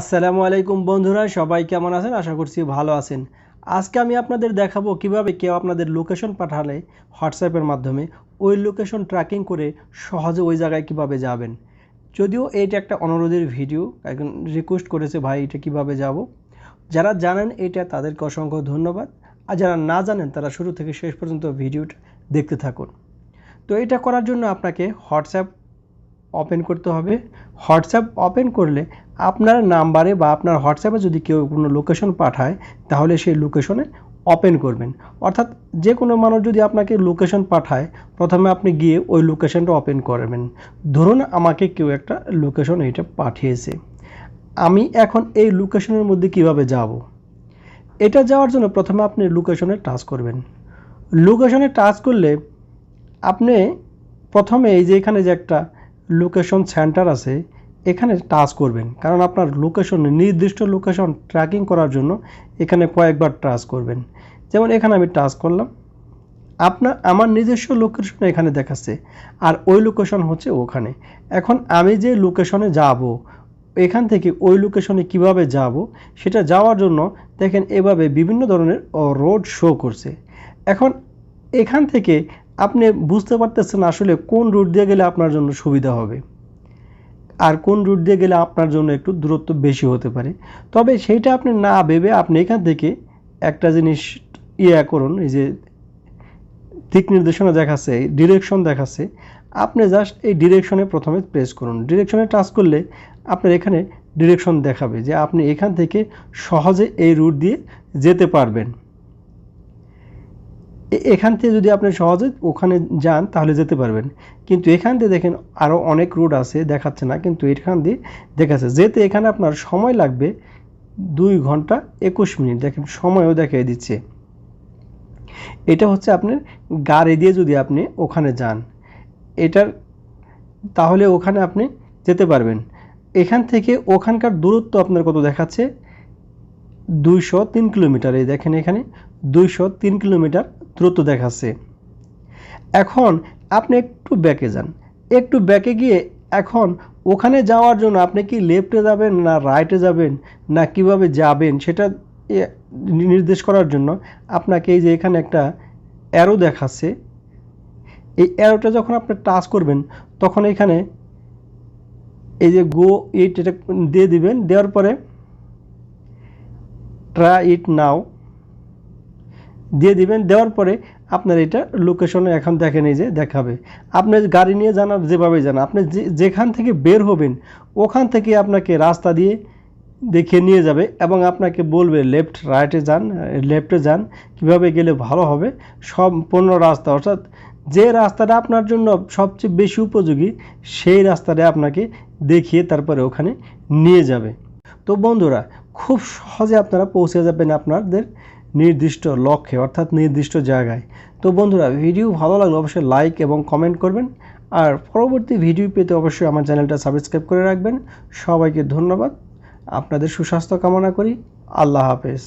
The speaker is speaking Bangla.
আসসালামু আলাইকুম বন্ধুরা, সবাই কেমন আছেন? আশা করছি ভালো আছেন। আজকে আমি আপনাদের দেখাবো কিভাবে কেউ আপনাদের লোকেশন পাঠালে হোয়াটসঅ্যাপের মাধ্যমে ওই লোকেশন ট্র্যাকিং করে সহজে ওই জায়গায় কিভাবে যাবেন। যদিও এইটা একটা অনুরোধের ভিডিও, একজন রিকোয়েস্ট করেছে ভাই এটা কিভাবে যাব। যারা জানেন এটা তাদেরকে অসংখ্য ধন্যবাদ, আর যারা না জানেন তারা শুরু থেকে শেষ পর্যন্ত ভিডিওটা দেখতে থাকুন। তো এটা করার জন্য আপনাকে হোয়াটসঅ্যাপ ওপেন করতে হবে। হোয়াটসঅ্যাপ ওপেন করলে আপনার নাম্বারে বা আপনার হোয়াটসঅ্যাপে যদি কেউ কোনো লোকেশন পাঠায় তাহলে সেই লোকেশনে ওপেন করবেন। অর্থাৎ যে কোনো মানুষ যদি আপনাকে লোকেশন পাঠায় প্রথমে আপনি গিয়ে ওই লোকেশনটা ওপেন করবেন। ধরুন আমাকে কেউ একটা লোকেশন এইটা পাঠিয়েছে, আমি এখন এই লোকেশনের মধ্যে কিভাবে যাব। এটা যাওয়ার জন্য প্রথমে আপনি লোকেশনে টাচ করবেন। লোকেশনে টাচ করলে আপনি প্রথমে এই যে এখানে যে একটা লোকেশন সেন্টার আছে এখানে টাচ করবেন, কারণ আপনার লোকেশন নির্দিষ্ট লোকেশন ট্র্যাকিং করার জন্য এখানে কয়েকবার টাচ করবেন। যেমন এখানে আমি টাচ করলাম, আমার নিজস্ব লোকেশন এখানে দেখাচ্ছে আর ওই লোকেশন হচ্ছে ওখানে। এখন আমি যে লোকেশনে যাব এখান থেকে ওই লোকেশনে কিভাবে যাব সেটা যাওয়ার জন্য দেখেন এভাবে বিভিন্ন ধরনের রোড শো করছে। এখন এখান থেকে আপনি বুঝতে পারতেছেন আসলে কোন রুট দিয়ে গেলে আপনার জন্য সুবিধা হবে আর কোন রুট দিয়ে গেলে আপনার জন্য একটু দূরত্ব বেশি হতে পারে। তবে সেইটা আপনি না ভেবে আপনি এখান থেকে একটা জিনিস করুন, এই যে দিক নির্দেশনা দেখাচ্ছে, ডিরেকশন দেখাচ্ছে, আপনি জাস্ট এই ডিরেকশনে প্রথমে প্রেস করুন। ডিরেকশনে টাচ করলে আপনার এখানে ডিরেকশন দেখাবে যে আপনি এখান থেকে সহজে এই রুট দিয়ে যেতে পারবেন। এখান থেকে যদি আপনি সহজে ওখানে যান তাহলে যেতে পারবেন, কিন্তু এখান দিয়ে দেখেন আরও অনেক রুট আছে দেখাচ্ছে না, কিন্তু এখান দিয়ে দেখাচ্ছে যেতে এখানে আপনার সময় লাগবে 2 ঘন্টা 21 মিনিট। দেখেন সময়ও দেখিয়ে দিচ্ছে। এটা হচ্ছে আপনার গাড়ি দিয়ে যদি আপনি ওখানে যান এটার, তাহলে ওখানে আপনি যেতে পারবেন। এখান থেকে ওখানকার দূরত্ব আপনার কত দেখাচ্ছে, 203 কিলোমিটার। এই দেখেন এখানে 203 কিলোমিটার দূরত্ব দেখাচ্ছে। এখন আপনি একটু ব্যাকে যান, একটু ব্যাকে গিয়ে এখন ওখানে যাওয়ার জন্য আপনি কি লেফটে যাবেন না রাইটে যাবেন না কিভাবে যাবেন সেটা নির্দেশ করার জন্য আপনাকে এই যে এখানে একটা অ্যারো দেখাচ্ছে, এই অ্যারোটা যখন আপনি টাচ করবেন তখন এখানে এই যে গো ইট এটা দিয়ে দিবেন। দেওয়ার পরে ট্রাই ইট নাও দিয়ে দিবেন। দেওয়ার পরে আপনার এটা লোকেশনে এখন দেখেন এই যে দেখাবে। আপনি গাড়ি নিয়ে যান আর যেভাবে যান, আপনি যেখান থেকে বের হবেন ওখান থেকে আপনাকে রাস্তা দিয়ে দেখিয়ে নিয়ে যাবে এবং আপনাকে বলবে লেফট রাইটে যান, লেফটে যান, কীভাবে গেলে ভালো হবে সম্পূর্ণ রাস্তা। অর্থাৎ যে রাস্তাটা আপনার জন্য সবচেয়ে বেশি উপযোগী সেই রাস্তাটা আপনাকে দেখিয়ে তারপরে ওখানে নিয়ে যাবে। তো বন্ধুরা, খুব সহজে আপনারা পৌঁছে যাবেন আপনাদের নির্দিষ্ট লক্ষ্যে অর্থাৎ নির্দিষ্ট জায়গায়। তো বন্ধুরা, ভিডিও ভালো লাগলে অবশ্যই লাইক এবং কমেন্ট করবেন, আর পরবর্তী ভিডিও পেতে অবশ্যই আমার চ্যানেলটা সাবস্ক্রাইব করে রাখবেন। সবাইকে ধন্যবাদ, আপনাদের সুস্বাস্থ্য কামনা করি। আল্লাহ হাফেজ।